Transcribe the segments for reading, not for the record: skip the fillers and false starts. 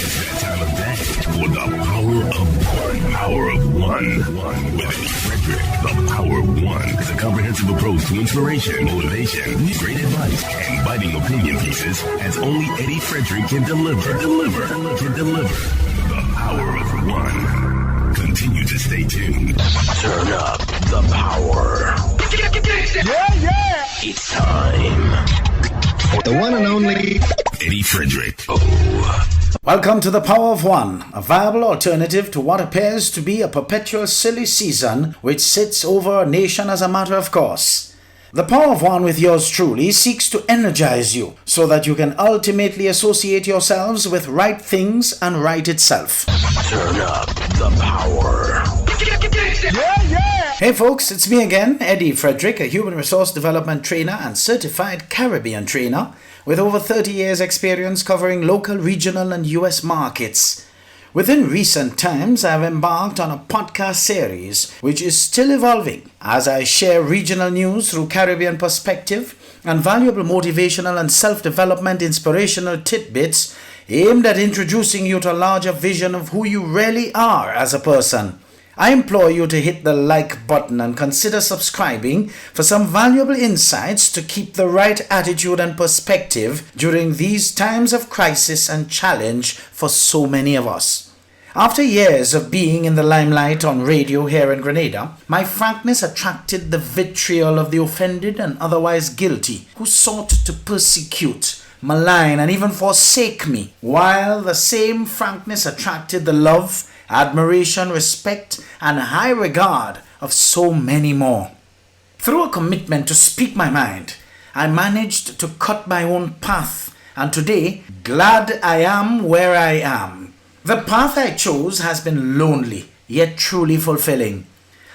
It's that time of day for the Power of One. Power of One. With Eddie Frederick. The Power of One is a comprehensive approach to inspiration, motivation, great advice, and biting opinion pieces as only Eddie Frederick can deliver. The Power of One. Continue to stay tuned. Turn up the power. Yeah! It's time for the one and only Eddie Frederick. Welcome to the Power of One, a viable alternative to what appears to be a perpetual silly season which sits over a nation as a matter of course. The Power of One with yours truly seeks to energize you so that you can ultimately associate yourselves with right things and right itself. Turn up the power. Yeah! Hey folks, it's me again, Eddie Frederick, a human resource development trainer and certified Caribbean trainer with over 30 years experience covering local, regional and US markets. Within recent times, I have embarked on a podcast series which is still evolving as I share regional news through Caribbean perspective and valuable motivational and self-development inspirational tidbits aimed at introducing you to a larger vision of who you really are as a person. I implore you to hit the like button and consider subscribing for some valuable insights to keep the right attitude and perspective during these times of crisis and challenge for so many of us. After years of being in the limelight on radio here in Grenada, my frankness attracted the vitriol of the offended and otherwise guilty who sought to persecute, malign and even forsake me, while the same frankness attracted the love, admiration, respect, and high regard of so many more. Through a commitment to speak my mind, I managed to cut my own path, and today, glad I am where I am. The path I chose has been lonely, yet truly fulfilling.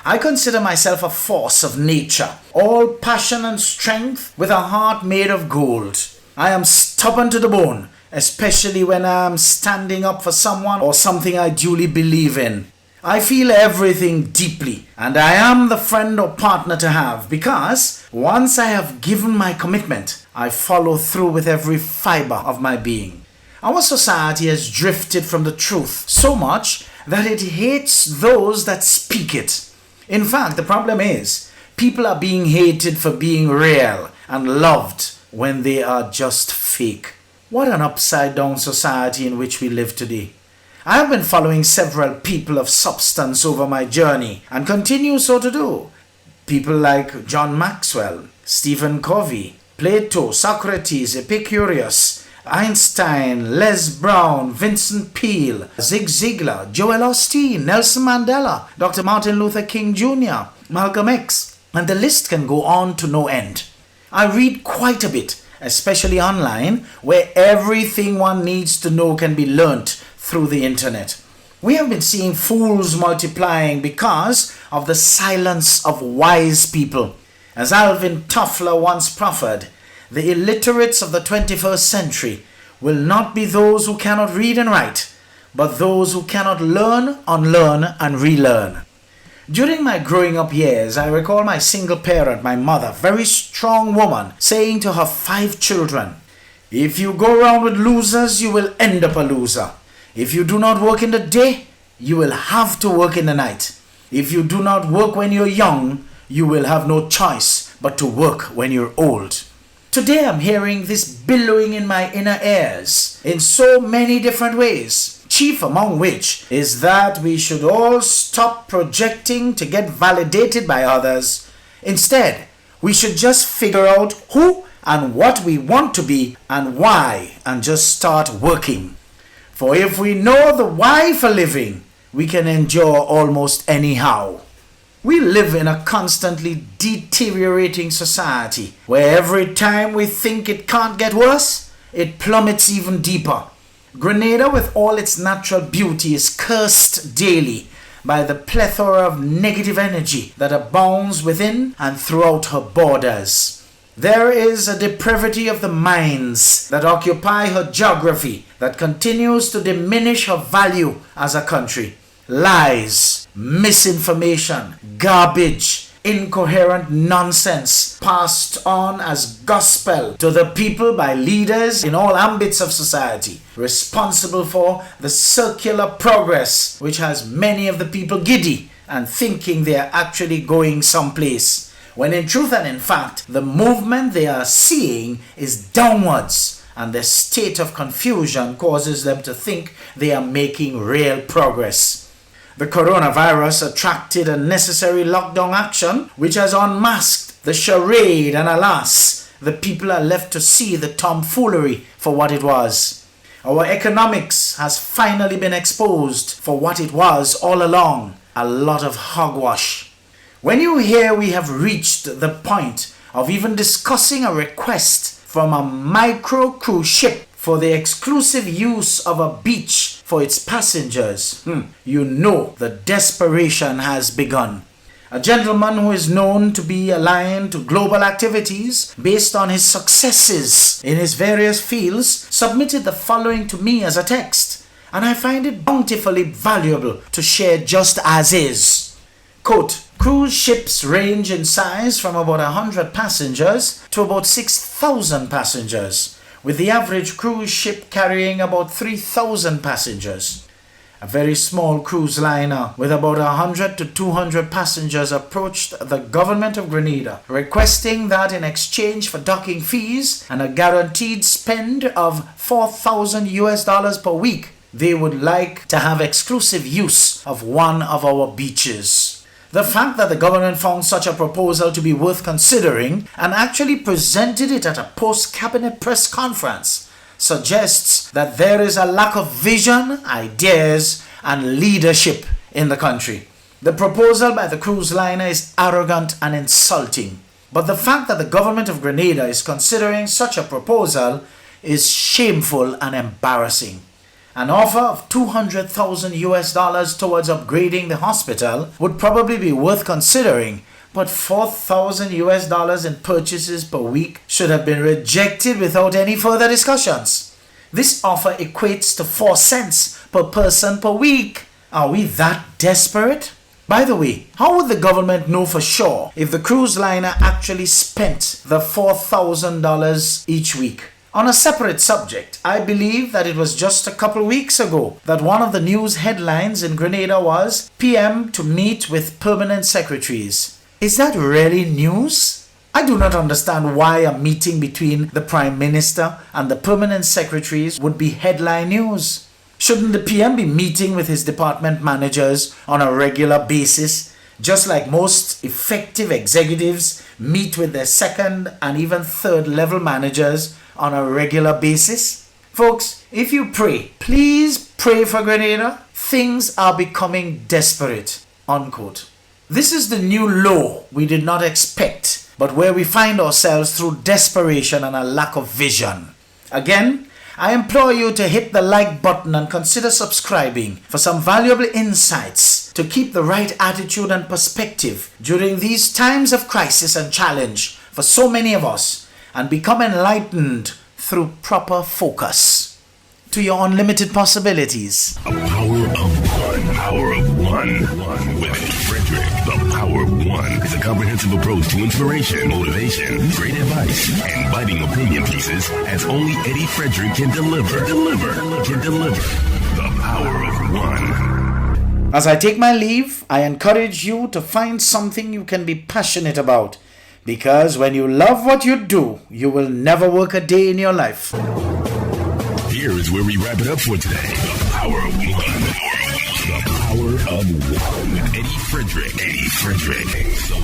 I consider myself a force of nature, all passion and strength with a heart made of gold. I am stubborn to the bone, especially when I am standing up for someone or something I duly believe in. I feel everything deeply, and I am the friend or partner to have because once I have given my commitment, I follow through with every fiber of my being. Our society has drifted from the truth so much that it hates those that speak it. In fact, the problem is people are being hated for being real and loved when they are just fake. What an upside-down society in which we live today. I have been following several people of substance over my journey and continue so to do. People like John Maxwell, Stephen Covey, Plato, Socrates, Epicurus, Einstein, Les Brown, Vincent Peale, Zig Ziglar, Joel Osteen, Nelson Mandela, Dr. Martin Luther King Jr., Malcolm X, and the list can go on to no end. I read quite a bit, especially online, where everything one needs to know can be learnt through the internet. We have been seeing fools multiplying because of the silence of wise people. As Alvin Toffler once proffered, the illiterates of the 21st century will not be those who cannot read and write, but those who cannot learn, unlearn, and relearn. During my growing up years, I recall my single parent, my mother, very strong woman, saying to her 5 children, "If you go around with losers, you will end up a loser. If you do not work in the day, you will have to work in the night. If you do not work when you're young, you will have no choice but to work when you're old." Today I'm hearing this billowing in my inner ears in so many different ways. Chief among which is that we should all stop projecting to get validated by others. Instead, we should just figure out who and what we want to be and why and just start working. For if we know the why for living, we can endure almost anyhow. We live in a constantly deteriorating society where every time we think it can't get worse, it plummets even deeper. Grenada, with all its natural beauty, is cursed daily by the plethora of negative energy that abounds within and throughout her borders. There is a depravity of the minds that occupy her geography that continues to diminish her value as a country. Lies, misinformation, garbage, incoherent nonsense passed on as gospel to the people by leaders in all ambits of society, responsible for the circular progress which has many of the people giddy and thinking they are actually going someplace, when in truth and in fact, the movement they are seeing is downwards, and the state of confusion causes them to think they are making real progress. The coronavirus attracted a necessary lockdown action which has unmasked the charade, and alas, the people are left to see the tomfoolery for what it was. Our economics has finally been exposed for what it was all along, a lot of hogwash. When you hear we have reached the point of even discussing a request from a micro cruise ship for the exclusive use of a beach for its passengers, you know the desperation has begun. A gentleman who is known to be aligned to global activities based on his successes in his various fields submitted the following to me as a text, and I find it bountifully valuable to share just as is. Quote, cruise ships range in size from about 100 passengers to about 6,000 passengers, with the average cruise ship carrying about 3,000 passengers. A very small cruise liner with about 100 to 200 passengers approached the government of Grenada, requesting that in exchange for docking fees and a guaranteed spend of $4,000 per week, they would like to have exclusive use of one of our beaches. The fact that the government found such a proposal to be worth considering and actually presented it at a post-cabinet press conference suggests that there is a lack of vision, ideas, and leadership in the country. The proposal by the cruise liner is arrogant and insulting, but the fact that the government of Grenada is considering such a proposal is shameful and embarrassing. An offer of $200,000 towards upgrading the hospital would probably be worth considering, but $4,000 in purchases per week should have been rejected without any further discussions. This offer equates to 4 cents per person per week. Are we that desperate? By the way, how would the government know for sure if the cruise liner actually spent the $4,000 each week? On a separate subject, I believe that it was just a couple weeks ago that one of the news headlines in Grenada was PM to meet with permanent secretaries. Is that really news? I do not understand why a meeting between the Prime Minister and the permanent secretaries would be headline news. Shouldn't the PM be meeting with his department managers on a regular basis, just like most effective executives meet with their second and even third level managers on a regular basis? Folks, if you pray, please pray for Grenada. Things are becoming desperate. Unquote. This is the new low we did not expect, but where we find ourselves through desperation and a lack of vision. Again, I implore you to hit the like button and consider subscribing for some valuable insights to keep the right attitude and perspective during these times of crisis and challenge for so many of us, and become enlightened through proper focus to your unlimited possibilities. A power of one. Power of one. With Eddie Frederick. The Power of One is a comprehensive approach to inspiration, motivation, great advice, and biting opinion pieces as only Eddie Frederick can deliver. The Power of One. As I take my leave, I encourage you to find something you can be passionate about. Because when you love what you do, you will never work a day in your life. Here is where we wrap it up for today. The Power of One. The Power of One. With Eddie Frederick. So